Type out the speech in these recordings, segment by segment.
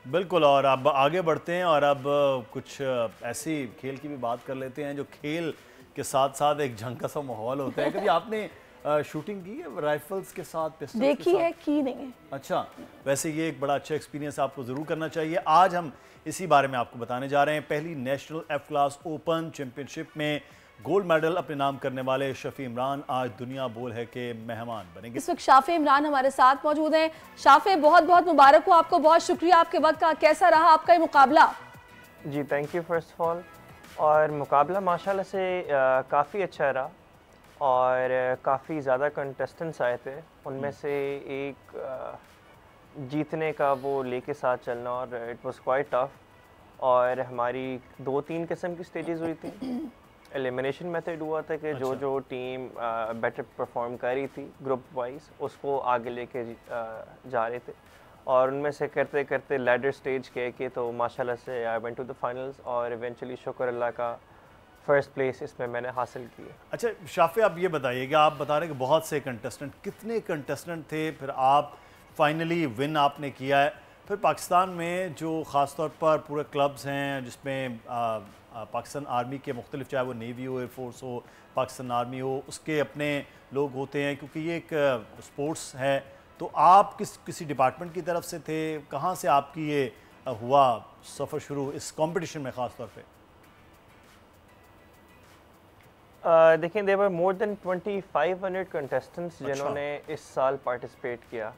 बिल्कुल। और अब आगे बढ़ते हैं और अब कुछ ऐसी खेल की भी बात कर लेते हैं जो खेल के साथ साथ एक जंग का सा माहौल होता है। कभी आपने शूटिंग की है राइफल्स के साथ, पिस्टल्स के देखी साथ? है, की नहीं है। अच्छा, वैसे ये एक बड़ा अच्छा एक्सपीरियंस आपको ज़रूर करना चाहिए। आज हम इसी बारे में आपको बताने जा रहे हैं। पहली national F class open championship में गोल्ड मेडल अपने नाम करने वाले शफी इमरान आज दुनिया बोल है के मेहमान बनेंगे। इस वक्त शाफे इमरान हमारे साथ मौजूद हैं। शाफे, बहुत बहुत मुबारक हो आपको, बहुत शुक्रिया आपके वक्त का। कैसा रहा आपका ये मुकाबला? जी thank you first of all. और मुकाबला माशाल्लाह से काफ़ी अच्छा रहा और काफ़ी ज़्यादा कंटेस्टेंट्स आए थे। उनमें से एक जीतने का वो लेके साथ चलना, और इट वाज क्वाइट टफ। और हमारी 2-3 किस्म की स्टेजेस हुई थी। एलिमिनेशन मेथड हुआ था कि जो जो टीम बेटर परफॉर्म कर रही थी ग्रुप वाइज उसको आगे लेके जा रहे थे, और उनमें से करते करते लैडर स्टेज के तो माशाल्लाह से I went to the finals, और इवेंचुअली शुक्र अल्लाह का फर्स्ट प्लेस इसमें मैंने हासिल की। अच्छा शाफे, आप ये बताइएगा, आप बता रहे हैं कि बहुत से कंटेस्टेंट, कितने कंटेस्टेंट थे, फिर आप फाइनली विन आपने किया है। फिर पाकिस्तान में जो ख़ास तौर पर पूरे क्लब्स हैं जिसमें पाकिस्तान आर्मी के मुख्तलिफ, चाहे वो नेवी हो, एयरफोर्स हो, पाकिस्तान आर्मी हो, उसके अपने लोग होते हैं, क्योंकि ये एक स्पोर्ट्स है। तो आप किसी डिपार्टमेंट की तरफ से थे? कहाँ से आपकी ये हुआ सफ़र शुरू इस कंपटीशन में ख़ास तौर पे? देखिए, there were more than 2500 contestants जिन्होंने इस साल पार्टिसिपेट किया।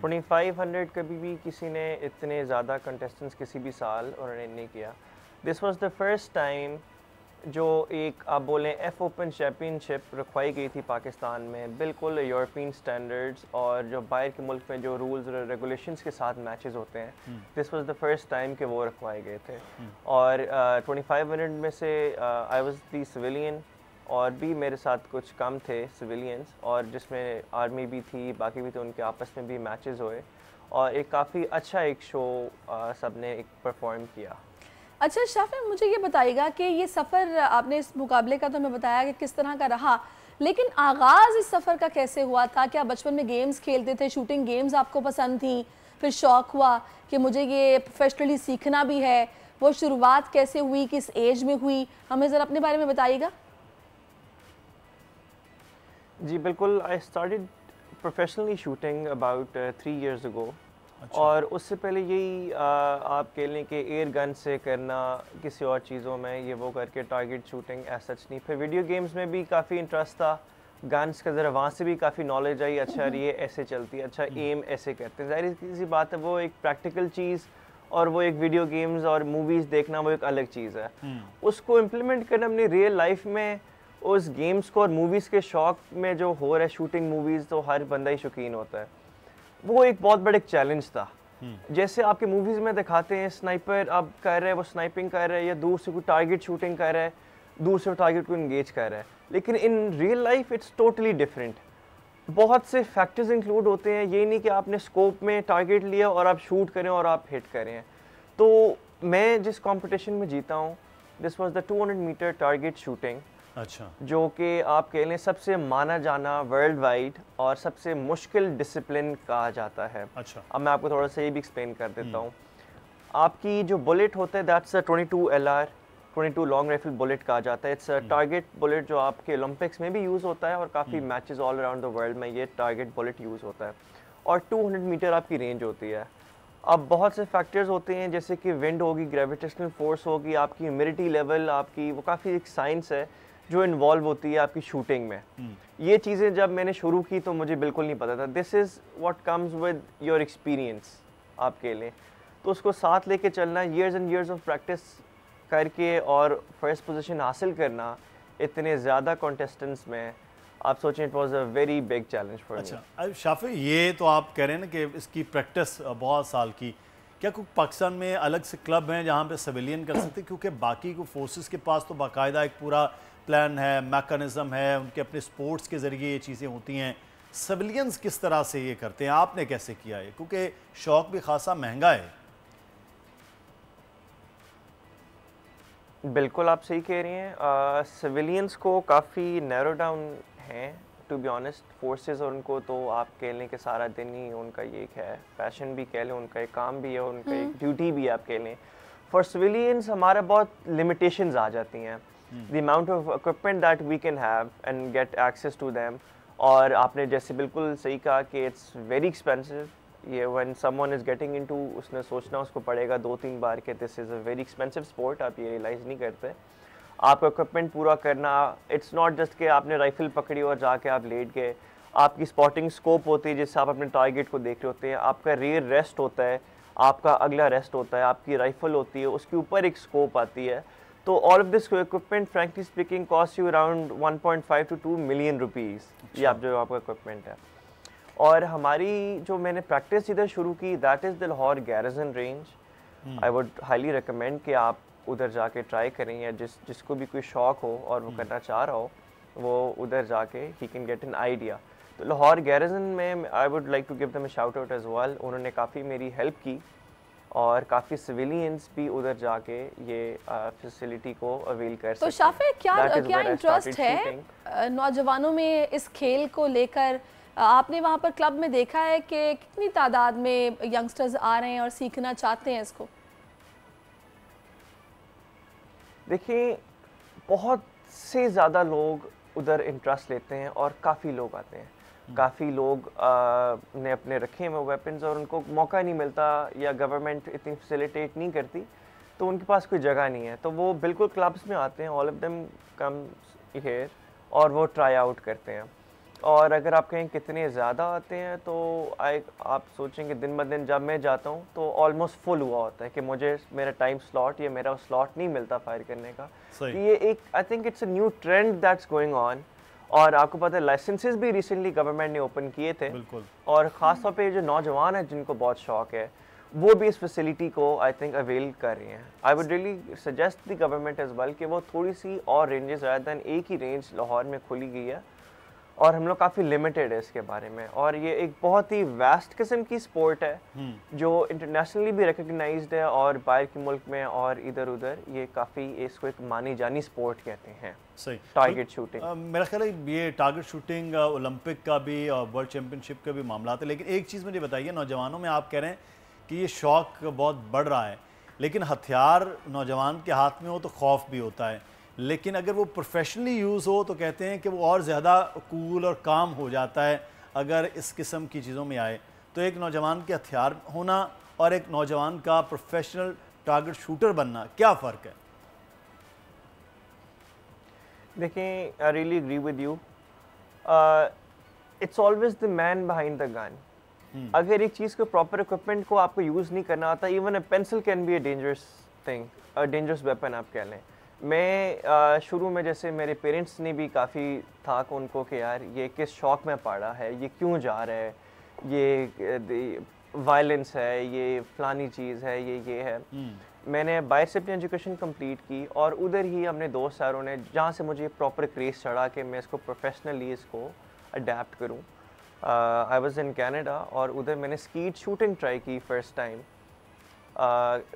2500 कभी भी किसी ने इतने ज़्यादा कंटेस्टेंट्स किसी भी साल उन्होंने नहीं किया। This was the first time जो एक आप बोलें एफ ओपन चैम्पियनशिप रखवाई गई थी पाकिस्तान में, बिल्कुल यूरोपियन स्टैंडर्ड्स और जो बाहर के मुल्क में जो रूल्स और रेगुलेशंस के साथ मैचेस होते हैं, this was the first time कि वो रखवाए गए थे। और 2500 में से आई वाज द सिविलियन, और भी मेरे साथ कुछ कम थे सिविलियंस, और जिसमें आर्मी भी थी, बाकी भी थे, उनके आपस में भी मैचेस हुए, और एक काफ़ी अच्छा एक शो सब ने एक परफॉर्म किया। अच्छा शाफे, मुझे ये बताइएगा कि ये सफ़र आपने इस मुकाबले का तो हमें बताया कि किस तरह का रहा, लेकिन आगाज़ इस सफ़र का कैसे हुआ था? क्या बचपन में गेम्स खेलते थे, शूटिंग गेम्स आपको पसंद थी, फिर शौक़ हुआ कि मुझे ये प्रोफेशनली सीखना भी है? वो शुरुआत कैसे हुई, किस एज में हुई, हमें ज़रा अपने बारे में बताइएगा। जी बिल्कुल, I started professionally shooting about 3 years ago। और उससे पहले यही आप कह लें कि एयर गन से करना, किसी और चीज़ों में ये वो करके टारगेट शूटिंग ऐसा सच नहीं। फिर वीडियो गेम्स में भी काफ़ी इंटरेस्ट था, गन्स का ज़रा वहाँ से भी काफ़ी नॉलेज आई। अच्छा ये ऐसे चलती है, अच्छा एम ऐसे करते हैं। ज़ाहिर सी बात है, वो एक प्रैक्टिकल चीज़ और वो एक वीडियो गेम्स और मूवीज़ देखना वो एक अलग चीज़ है। उसको इम्प्लीमेंट करना अपनी रियल लाइफ में, उस गेम्स को और मूवीज़ के शौक में जो हो रहा है, शूटिंग मूवीज़ तो हर बंदा ही शौकीन होता है, वो एक बहुत बड़ा चैलेंज था। जैसे आपके मूवीज़ में दिखाते हैं स्नाइपर अब कर रहा है, वो स्नाइपिंग कर रहा है, या दूर से कोई टारगेट शूटिंग कर रहा है, दूर से टारगेट को इंगेज कर रहा है, लेकिन in real life it's totally different. बहुत से फैक्टर्स इंक्लूड होते हैं, ये नहीं कि आपने स्कोप में टारगेट लिया और आप शूट करें और आप हिट करें। तो मैं जिस कंपटीशन में जीता हूँ, this was the 200 metre target shooting. अच्छा, जो कि आप कह लें सबसे माना जाना वर्ल्ड वाइड और सबसे मुश्किल डिसिप्लिन कहा जाता है। अच्छा। अब मैं आपको थोड़ा सा ये भी एक्सप्लेन कर देता हूँ। आपकी जो बुलेट होता है, that's 22 LR, 22 long rifle bullet कहा जाता है। इट्स टारगेट बुलेट जो आपके ओलंपिक्स में भी यूज़ होता है, और काफ़ी matches all around the world में ये टारगेट बुलेट यूज़ होता है। और 200 मीटर आपकी रेंज होती है। अब बहुत से फैक्टर्स होते हैं, जैसे कि विंड होगी, ग्रेविटेशनल फोर्स होगी, आपकी ह्यूमिडिटी लेवल, आपकी वो काफ़ी एक साइंस है जो इन्वॉल्व होती है आपकी शूटिंग में। ये चीज़ें जब मैंने शुरू की तो मुझे बिल्कुल नहीं पता था। This is what comes with your experience आपके लिए। तो उसको साथ लेके चलना, years and years of practice करके और फर्स्ट पोजीशन हासिल करना इतने ज़्यादा कॉन्टेस्टेंट्स में, आप सोचें it was a very big challenge for me. अच्छा, अब शाफी, ये तो आप कह रहे हैं ना कि इसकी प्रैक्टिस बहुत साल की, क्या कुछ पाकिस्तान में अलग से क्लब हैं जहाँ पे सिविलियन कर सकते हैं? क्योंकि बाकी को फोर्सेस के पास तो बाकायदा एक पूरा प्लान है, मैकेनिज्म है, उनके अपने स्पोर्ट्स के ज़रिए ये चीज़ें होती हैं। सिविलियंस किस तरह से ये करते हैं, आपने कैसे किया है? क्योंकि शौक भी खासा महंगा है। बिल्कुल आप सही कह रही हैं। सिविलियंस को काफ़ी नैरो डाउन हैं टू बी ऑनेस्ट, फोर्सेस और उनको तो आप कह लें कि सारा दिन ही उनका ये एक है, पैशन भी कह लें, उनका एक काम भी है, उनका एक ड्यूटी भी आप कह लें। फॉर सिविलियंस हमारा बहुत लिमिटेशंस आ जाती हैं, the amount of equipment that we can have and get access to them. और आपने जैसे बिल्कुल सही कहा कि इट्स वेरी एक्सपेंसिव। ये when someone is getting into, उसने सोचना उसको पड़ेगा 2-3 बार कि this is a very expensive sport, आप ये रियलाइज़ नहीं करते। आपका इक्विपमेंट पूरा करना, इट्स नॉट जस्ट कि आपने राइफल पकड़ी और जाके आप लेट गए। आपकी स्पॉटिंग स्कोप होती है जिससे आप अपने टारगेट को देख रहे होते हैं, आपका रेयर रेस्ट होता है, आपका अगला रेस्ट होता है, आपकी राइफल होती है, उसके ऊपर एक स्कोप आती है। तो all of this equipment frankly speaking cost you around 1.5 to 2 million rupees, ये आप जो आपका इक्विपमेंट है। और हमारी जो मैंने प्रैक्टिस इधर शुरू की, that is the Lahore garrison range. I would highly recommend कि आप उधर जाके ट्राई करें, या जिसको भी कोई शौक हो और वो करना चाह रहा हो, वो उधर जाके ही कैन गेट एन आइडिया। तो लाहौर गैरिसन में I would like to give them a shout out as well. उन्होंने काफ़ी मेरी हेल्प की और काफ़ी सिविलियंस भी उधर जाके ये फैसिलिटी को अवेल कर सकते हैं। तो शाफे क्या इंटरेस्ट है नौजवानों में इस खेल को लेकर? आपने वहाँ पर क्लब में देखा है कि कितनी तादाद में यंगस्टर्स आ रहे हैं और सीखना चाहते हैं इसको? देखिए, बहुत से ज़्यादा लोग उधर इंटरेस्ट लेते हैं और काफ़ी लोग आते हैं। काफ़ी लोग ने अपने रखे हैं वेपन्स और उनको मौका नहीं मिलता या गवर्नमेंट इतनी फैसिलिटेट नहीं करती, तो उनके पास कोई जगह नहीं है, तो वो बिल्कुल क्लब्स में आते हैं। All of them come here और वो ट्राई आउट करते हैं। और अगर आप कहें कितने ज़्यादा आते हैं, तो आप सोचेंगे दिन ब दिन जब मैं जाता हूँ तो ऑलमोस्ट फुल हुआ होता है कि मुझे मेरा टाइम स्लॉट या मेरा स्लॉट नहीं मिलता फायर करने का। ये एक I think it's a new trend that's going on. और आपको पता है लाइसेंसेस भी रिसेंटली गवर्नमेंट ने ओपन किए थे, और ख़ास तौर पे जो नौजवान हैं जिनको बहुत शौक है, वो भी इस फैसिलिटी को आई थिंक अवेल कर रहे हैं। I would really suggest the government as well कि वो थोड़ी सी और रेंजेस रादर दैन एक ही रेंज लाहौर में खुली गई है और हम लोग काफ़ी लिमिटेड है इसके बारे में। और ये एक बहुत ही वास्ट किस्म की स्पोर्ट है जो इंटरनेशनली भी रिकग्नाइज्ड है, और बाहर के मुल्क में और इधर उधर ये काफ़ी इसको एक मानी जानी स्पोर्ट कहते हैं। सही। टारगेट शूटिंग, मेरा ख्याल है ये टारगेट शूटिंग ओलंपिक का भी और वर्ल्ड चैम्पियनशिप का भी मामला था। लेकिन एक चीज़ मुझे बताइए, नौजवानों में आप कह रहे हैं कि ये शौक़ बहुत बढ़ रहा है, लेकिन हथियार नौजवान के हाथ में हो तो खौफ भी होता है, लेकिन अगर वो प्रोफेशनली यूज़ हो तो कहते हैं कि वो और ज़्यादा कूल और काम हो जाता है अगर इस किस्म की चीज़ों में आए। तो एक नौजवान के हथियार होना और एक नौजवान का प्रोफेशनल टारगेट शूटर बनना, क्या फ़र्क है? देखिए, I really agree with you. It's always the man behind the gun. अगर एक चीज़ को प्रॉपर इक्विपमेंट को आपको यूज़ नहीं करना आता, even a pencil can be a dangerous thing, a dangerous weapon आप कह लें। मैं शुरू में जैसे मेरे पेरेंट्स ने भी काफ़ी था कि उनको कि यार ये किस शौक़ में पड़ा है, ये क्यों जा रहा है, ये वायलेंस है, ये फ़लानी चीज़ है, ये है। मैंने बाहर से अपनी एजुकेशन कंप्लीट की और उधर ही हमने दोस्त यारों ने, जहाँ से मुझे प्रॉपर क्रेज़ चढ़ा कि मैं इसको प्रोफेशनली इसको अडेप्ट करूँ। आई वाज इन कनाडा और उधर मैंने स्कीट शूटिंग ट्राई की फ़र्स्ट टाइम,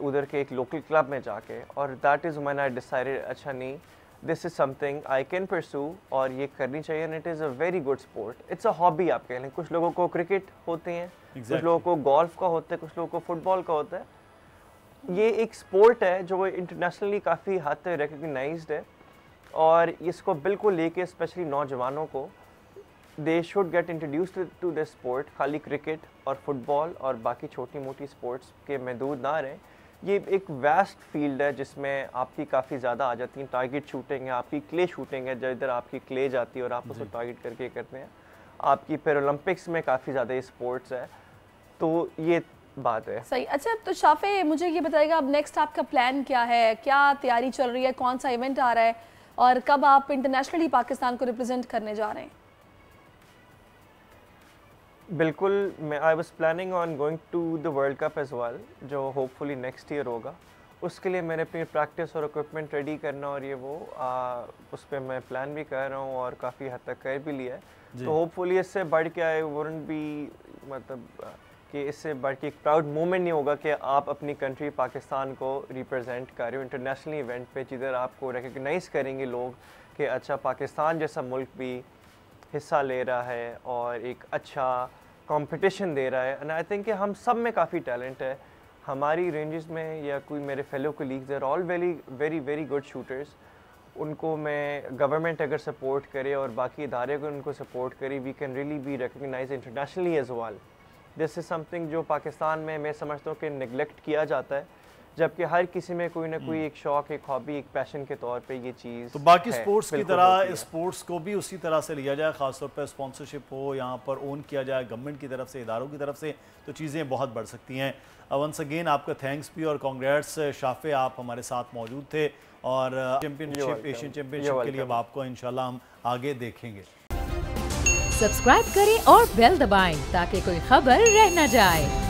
उधर के एक लोकल क्लब में जाके, और that is when I decided अच्छा नहीं, this is something I can pursue और ये करनी चाहिए, and it is a very good sport. It's a hobby आप कह लें। कुछ लोगों को क्रिकेट होते हैं, कुछ लोगों को गोल्फ का होता है, कुछ लोगों को फुटबॉल का होता है। ये एक स्पोर्ट है जो इंटरनेशनली काफ़ी हद तक रिकग्नाइज्ड है, और इसको बिल्कुल लेके स्पेशली नौजवानों को they should get introduced to this sport. खाली क्रिकेट और फुटबॉल और बाकी छोटी मोटी स्पोर्ट्स के महदूद ना रहें। ये एक वास्ट फील्ड है जिसमें आपकी काफ़ी ज़्यादा आ जाती हैं। टारगेट शूटिंग है, आपकी क्ले शूटिंग है, जिधर आपकी क्ले जाती है और आप उसको टारगेट करके करते हैं। आपकी फिर ओलंपिक्स में काफ़ी ज़्यादा ये स्पोर्ट्स है, तो ये बात है। सही। अच्छा, तो शाफे मुझे ये बताइएगा, अब नेक्स्ट आपका प्लान क्या है, क्या तैयारी चल रही है, कौन सा इवेंट आ रहा है और कब आप इंटरनेशनली पाकिस्तान को रिप्रेजेंट करने जा रहे हैं? बिल्कुल, मैं I was planning on going to the world cup as well, जो होपफुली नेक्स्ट ईयर होगा। उसके लिए मैंने अपनी प्रैक्टिस और इक्विपमेंट रेडी करना और ये वो उस पर मैं प्लान भी कर रहा हूँ और काफ़ी हद तक कर भी लिया है। तो होपफुली इससे बढ़ के आई वुडंट बी, मतलब कि इससे बढ़ के एक प्राउड मोमेंट नहीं होगा कि आप अपनी कंट्री पाकिस्तान को रिप्रेजेंट कर रहे हो इंटरनेशनल इवेंट पे, जिधर आपको रिकग्नाइज़ करेंगे लोग कि अच्छा पाकिस्तान जैसा मुल्क भी हिस्सा ले रहा है और एक अच्छा कंपटीशन दे रहा है। एंड आई थिंक कि हम सब में काफ़ी टैलेंट है हमारी रेंजेस में, या कोई मेरे fellow colleagues are all very very good shooters. उनको मैं गवर्नमेंट अगर सपोर्ट करे और बाकी इदारे को उनको सपोर्ट करे, we can really be recognise internationally as well. This is something जो पाकिस्तान में मैं समझता हूँ कि नेगलेक्ट किया जाता है, जबकि हर किसी में कोई ना कोई एक शौक, एक हॉबी, एक पैशन के तौर पे ये चीज़ तो बाकी स्पोर्ट्स की तरह स्पोर्ट्स को भी उसी तरह से लिया जाए, खासतौर पर स्पॉन्सरशिप हो, यहाँ पर ओन किया जाए गवर्नमेंट की तरफ से, इदारों की तरफ से, तो चीज़ें बहुत बढ़ सकती हैं। वंस अगेन आपका थैंक्स भी और कांग्रेट्स शाफे, आप हमारे साथ मौजूद थे और चैंपियनशिप, एशियन चैंपियनशिप के लिए अब आपको इंशाल्लाह हम आगे देखेंगे। सब्सक्राइब करें और बेल दबाएं ताकि कोई खबर रह न जाए।